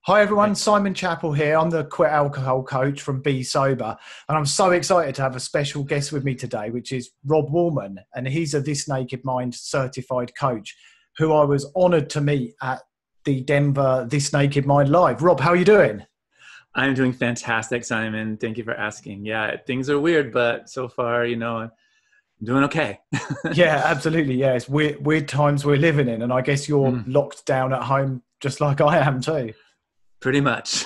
Hi everyone, Simon Chapple here. I'm the quit alcohol coach from Be Sober, and I'm so excited to have a special guest with me today, which is Rob Wolman, and he's a This Naked Mind certified coach who I was honoured to meet at the Denver This Naked Mind Live. Rob, how are you doing? I'm doing fantastic, Simon. Thank you for asking. Yeah, things are weird, but so far, I'm doing okay. Yeah, absolutely. Yeah, it's weird times we're living in, and I guess you're Mm, locked down at home just like I am too. pretty much.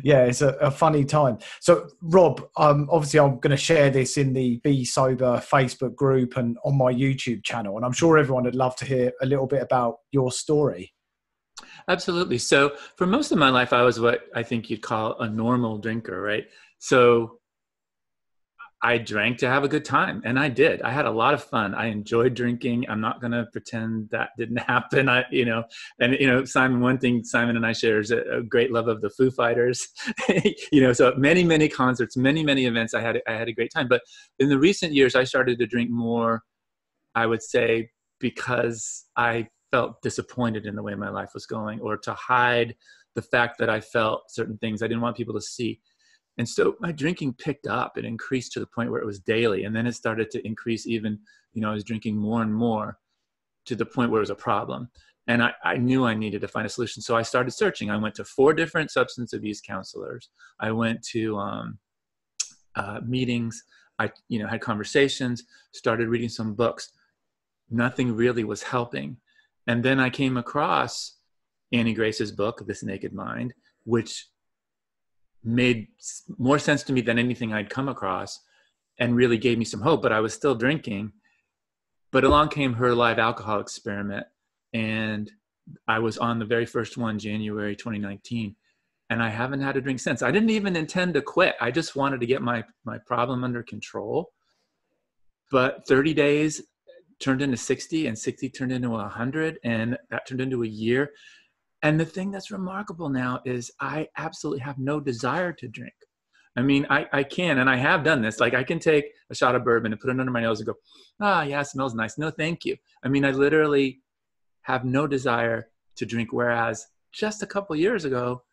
Yeah, it's a funny time. So, Rob, obviously, I'm going to share this in the Be Sober Facebook group and on my YouTube channel, and I'm sure everyone would love to hear a little bit about your story. Absolutely. So for most of my life, I was what I think you'd call a normal drinker, right? So I drank to have a good time, and I did. I had a lot of fun. I enjoyed drinking. I'm not going to pretend that didn't happen. Simon, one thing Simon and I share is a great love of the Foo Fighters. So many concerts, many events. I had a great time. But in the recent years, I started to drink more, I would say, because I felt disappointed in the way my life was going, or to hide the fact that I felt certain things I didn't want people to see. And so my drinking picked up. It increased to the point where it was daily. And then it started to increase even, I was drinking more and more to the point where it was a problem. And I knew I needed to find a solution. So I started searching. I went to 4 different substance abuse counselors. I went to meetings. I, had conversations, started reading some books. Nothing really was helping. And then I came across Annie Grace's book, This Naked Mind, which made more sense to me than anything I'd come across and really gave me some hope. But I was still drinking. But along came her live alcohol experiment, and I was on the very first one, January 2019, and I haven't had a drink since. I didn't even intend to quit. I just wanted to get my problem under control. But 30 days turned into 60, and 60 turned into 100, and that turned into a year. And the thing that's remarkable now is I absolutely have no desire to drink. I mean, I can, and I have done this. Like, I can take a shot of bourbon and put it under my nose and go, yeah, it smells nice. No, thank you. I mean, I literally have no desire to drink. Whereas just a couple of years ago,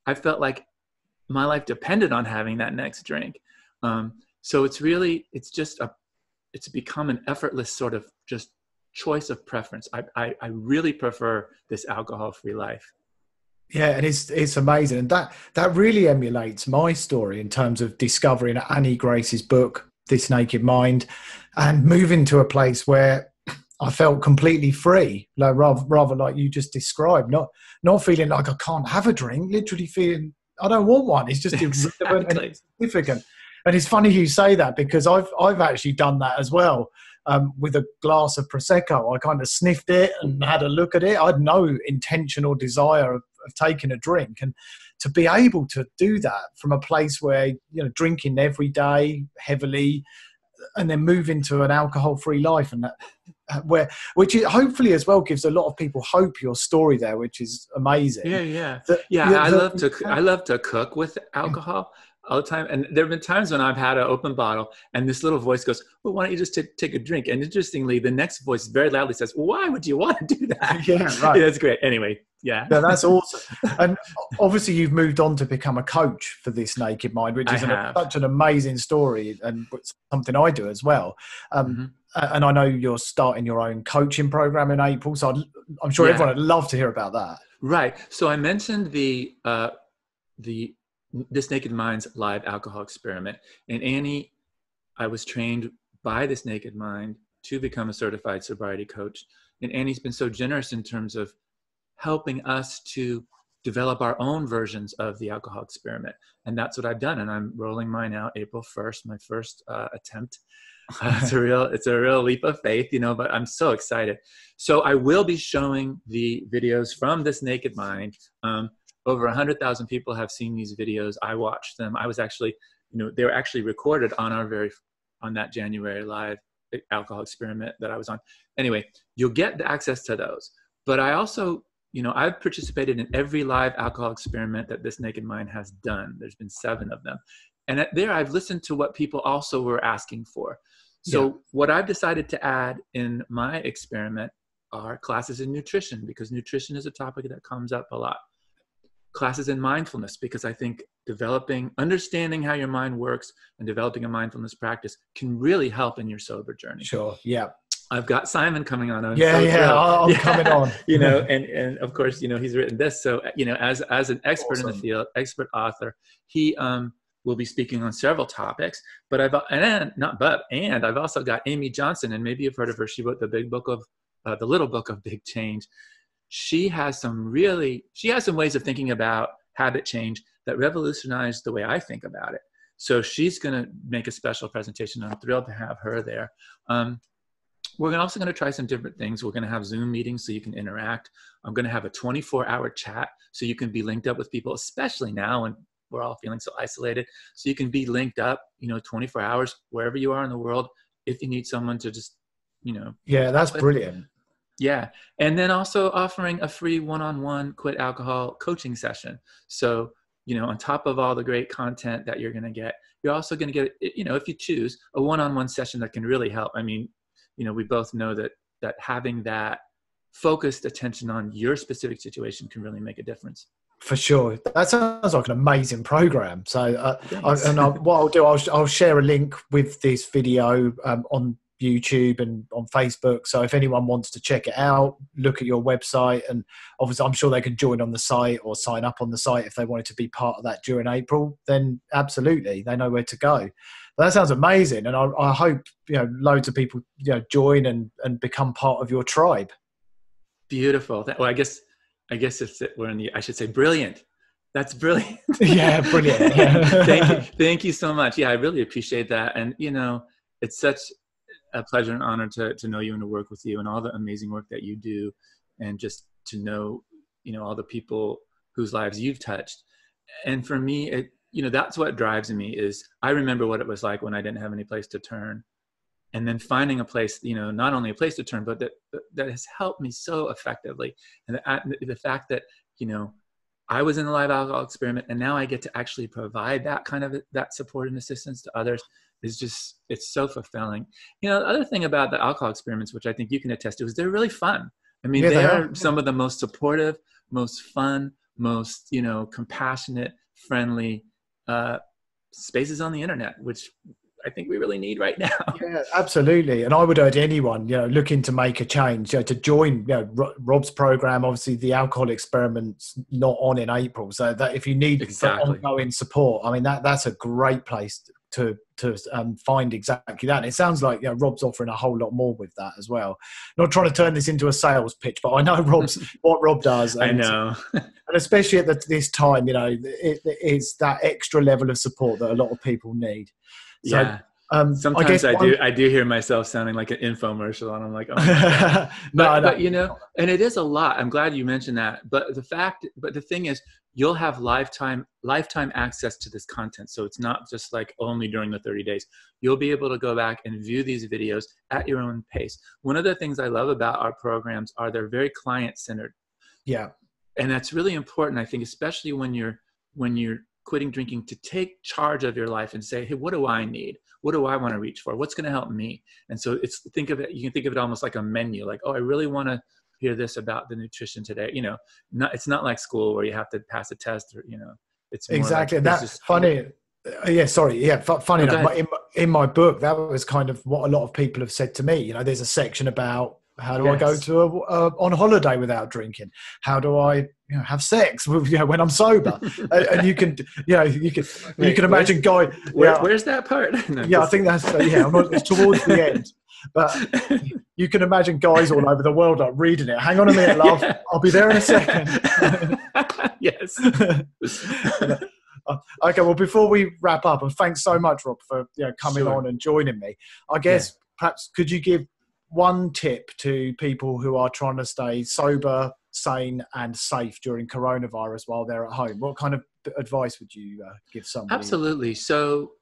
I felt like my life depended on having that next drink. So it's become an effortless sort of just choice of preference. I really prefer this alcohol-free life. Yeah, and it's amazing, and that really emulates my story in terms of discovering Annie Grace's book, This Naked Mind, and moving to a place where I felt completely free, like rather like you just described, not feeling like I can't have a drink, literally feeling I don't want one. It's just irrelevant and insignificant. And it's funny you say that, because I've actually done that as well. With a glass of Prosecco, I kind of sniffed it and had a look at it. I had no intentional desire of taking a drink, and to be able to do that from a place where drinking every day heavily, and then move into an alcohol-free life, and which hopefully as well gives a lot of people hope. Your story there, which is amazing. Yeah. I love to cook with alcohol all the time. And there have been times when I've had an open bottle and this little voice goes, well, why don't you just take a drink? And interestingly, the next voice very loudly says, why would you want to do that? Yeah, right. Yeah, that's great. Anyway, yeah. No, that's awesome. And obviously you've moved on to become a coach for This Naked Mind, which is such an amazing story, and something I do as well. And I know you're starting your own coaching program in April, so I'm sure everyone would love to hear about that. Right. So I mentioned the This Naked Mind's live alcohol experiment. And Annie, I was trained by This Naked Mind to become a certified sobriety coach. And Annie's been so generous in terms of helping us to develop our own versions of the alcohol experiment. And that's what I've done. And I'm rolling mine out April 1st, my first attempt. It's a real leap of faith, but I'm so excited. So I will be showing the videos from This Naked Mind. Over 100,000 people have seen these videos. I watched them. I was actually, they were actually recorded on that January live alcohol experiment that I was on. Anyway, you'll get access to those. But I also, I've participated in every live alcohol experiment that This Naked Mind has done. There's been 7 of them. And there I've listened to what people also were asking for. So what I've decided to add in my experiment are classes in nutrition, because nutrition is a topic that comes up a lot. classes in mindfulness, because I think understanding how your mind works and developing a mindfulness practice can really help in your sober journey. Sure. Yeah. I've got Simon coming on. I'm Yeah. so Yeah. thrilled. I'm coming on. And of course, he's written this. So, as an expert in the field, expert author, he will be speaking on several topics. But I've also got Amy Johnson, and maybe you've heard of her. She wrote the Little Book of Big Change. She has some ways of thinking about habit change that revolutionized the way I think about it. So she's going to make a special presentation. I'm thrilled to have her there. We're also going to try some different things. We're going to have Zoom meetings so you can interact. I'm going to have a 24-hour chat so you can be linked up with people, especially now when we're all feeling so isolated. So you can be linked up, 24 hours, wherever you are in the world, if you need someone to just, Yeah, that's brilliant. Yeah. And then also offering a free one-on-one quit alcohol coaching session. So, on top of all the great content that you're going to get, you're also going to get, if you choose, a one-on-one session that can really help. I mean, we both know that having that focused attention on your specific situation can really make a difference. For sure. That sounds like an amazing program. So, what I'll do, I'll share a link with this video on YouTube and on Facebook. So if anyone wants to check it out, look at your website, and obviously I'm sure they can join on the site or sign up on the site if they wanted to be part of that during April, then absolutely, they know where to go. But that sounds amazing. And I hope, loads of people, join and become part of your tribe. Beautiful. Well, I guess I should say brilliant. That's brilliant. Yeah, brilliant. Yeah. Thank you so much. Yeah, I really appreciate that. And, it's such a pleasure and honor to know you and to work with you and all the amazing work that you do, and just to know, all the people whose lives you've touched. And for me, that's what drives me. Is I remember what it was like when I didn't have any place to turn, and then finding a place, not only a place to turn, but that has helped me so effectively. And the fact that, I was in the live alcohol experiment, and now I get to actually provide that support and assistance to others. It's so fulfilling. The other thing about the alcohol experiments, which I think you can attest to, is they're really fun. I mean, they are some of the most supportive, most fun, most, compassionate, friendly spaces on the internet, which I think we really need right now. Yeah, absolutely. And I would urge anyone, looking to make a change, to join, Rob's program. Obviously, the alcohol experiment's not on in April, so that if you need ongoing support, I mean, that's a great place to find exactly that. And it sounds like Rob's offering a whole lot more with that as well. Not trying to turn this into a sales pitch, but I know what Rob does. And, I know. And especially at this time, it's that extra level of support that a lot of people need. So, yeah. Sometimes I do hear myself sounding like an infomercial, and I'm like, oh my God. But and it is a lot. I'm glad you mentioned that. But the thing is, you'll have lifetime access to this content. So it's not just like only during the 30 days. You'll be able to go back and view these videos at your own pace. One of the things I love about our programs are they're very client-centered. Yeah. And that's really important, I think, especially when you're quitting drinking, to take charge of your life and say, hey, what do I need? What do I want to reach for? What's going to help me? And so you can think of it almost like a menu, like, oh, I really want to hear this about the nutrition today. It's not like school where you have to pass a test, or, it's more exactly. Like, that's funny. Yeah, sorry. Yeah, funny enough. In my book, that was kind of what a lot of people have said to me. There's a section about how do I go to on holiday without drinking? How do I have sex when I'm sober? And you can imagine guy. Where's that part? No, I think that's it's towards the end. But you can imagine guys all over the world are reading it. Hang on a minute, love. Yeah. I'll be there in a second. Yes. Okay. Well, before we wrap up, and thanks so much, Rob, for coming on and joining me. I guess perhaps could you give one tip to people who are trying to stay sober, sane, and safe during coronavirus while they're at home? What kind of advice would you give somebody? Absolutely. So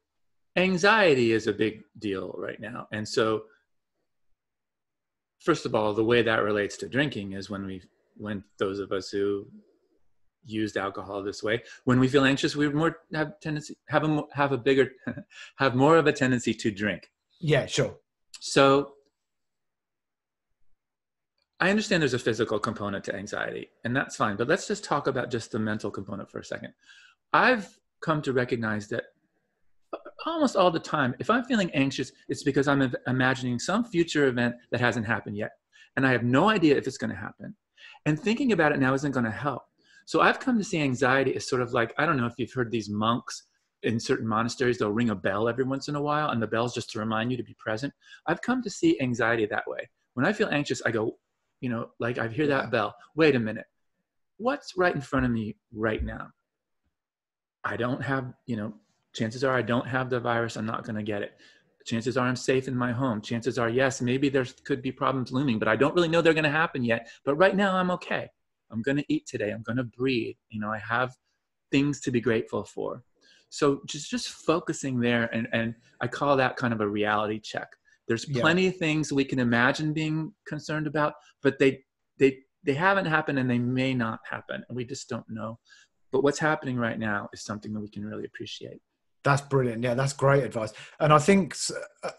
anxiety is a big deal right now. And so, first of all, the way that relates to drinking is when those of us who used alcohol this way, when we feel anxious, we have more of a tendency to drink. Yeah, sure. So I understand there's a physical component to anxiety, and that's fine. But let's just talk about just the mental component for a second. I've come to recognize that almost all the time, if I'm feeling anxious, it's because I'm imagining some future event that hasn't happened yet. And I have no idea if it's going to happen. And thinking about it now isn't going to help. So I've come to see anxiety as sort of like, I don't know if you've heard these monks in certain monasteries, they'll ring a bell every once in a while, and the bell's just to remind you to be present. I've come to see anxiety that way. When I feel anxious, I go, like I hear that bell. Wait a minute. What's right in front of me right now? I don't have, chances are I don't have the virus. I'm not going to get it. Chances are I'm safe in my home. Chances are, yes, maybe there could be problems looming, but I don't really know they're going to happen yet. But right now I'm okay. I'm going to eat today. I'm going to breathe. I have things to be grateful for. So just focusing there. And I call that kind of a reality check. There's plenty of things we can imagine being concerned about, but they haven't happened and they may not happen. And we just don't know. But what's happening right now is something that we can really appreciate. That's brilliant. Yeah, that's great advice. And I think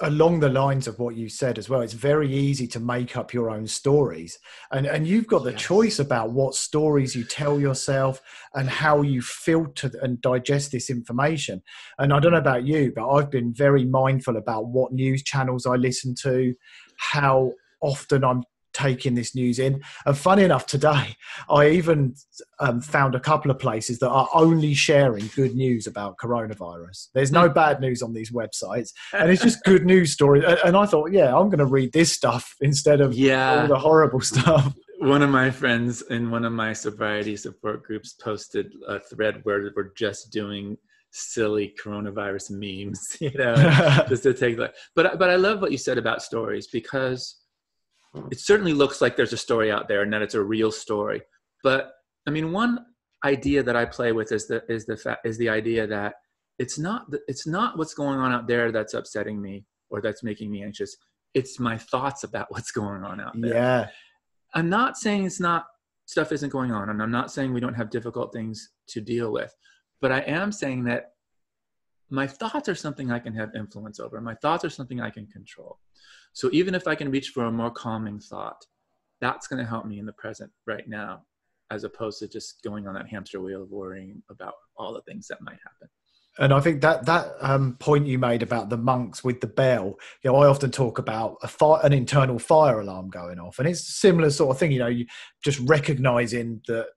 along the lines of what you said as well, it's very easy to make up your own stories. And you've got the choice about what stories you tell yourself and how you filter and digest this information. And I don't know about you, but I've been very mindful about what news channels I listen to, how often I'm taking this news in. And funny enough, today I even found a couple of places that are only sharing good news about coronavirus. There's no bad news on these websites, and it's just good news stories. And I thought, I'm going to read this stuff instead of all the horrible stuff. One of my friends in one of my sobriety support groups posted a thread where we're just doing silly coronavirus memes, just to take that. But I love what you said about stories, because it certainly looks like there's a story out there and that it's a real story. But I mean, one idea that I play with is the idea that it's not what's going on out there that's upsetting me or that's making me anxious. It's my thoughts about what's going on out there. Yeah. I'm not saying stuff isn't going on, and I'm not saying we don't have difficult things to deal with, but I am saying that my thoughts are something I can have influence over. My thoughts are something I can control. So even if I can reach for a more calming thought, that's going to help me in the present right now, as opposed to just going on that hamster wheel of worrying about all the things that might happen. And I think that point you made about the monks with the bell, I often talk about an internal fire alarm going off, and it's a similar sort of thing. You just recognizing that,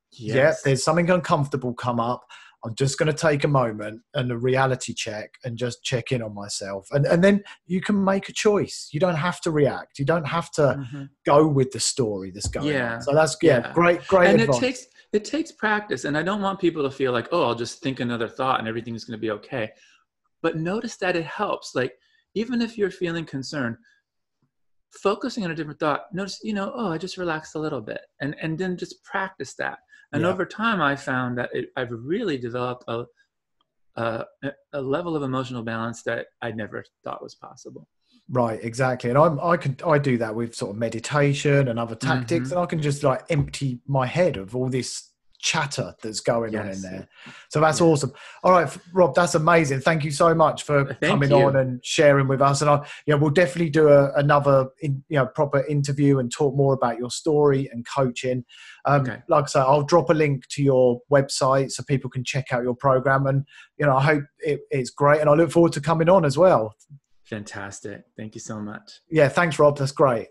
there's something uncomfortable come up. I'm just going to take a moment and a reality check and just check in on myself. And then you can make a choice. You don't have to react. You don't have to go with the story that's going on. So that's great and advice. It takes practice. And I don't want people to feel like, oh, I'll just think another thought and everything's going to be okay. But notice that it helps. Like, even if you're feeling concerned, focusing on a different thought, notice, I just relaxed a little bit, and then just practice that. And over time, I found that I've really developed a level of emotional balance that I never thought was possible. Right, exactly. And I do that with sort of meditation and other tactics, and I can just like empty my head of all this chatter that's going on in there. So that's awesome. All right, Rob, that's amazing. Thank you so much for coming on and sharing with us. And we'll definitely do another proper interview and talk more about your story and coaching. Like I say, I'll drop a link to your website so people can check out your program. And I hope it's great, and I look forward to coming on as well. Fantastic. Thank you so much. Yeah, thanks, Rob. That's great.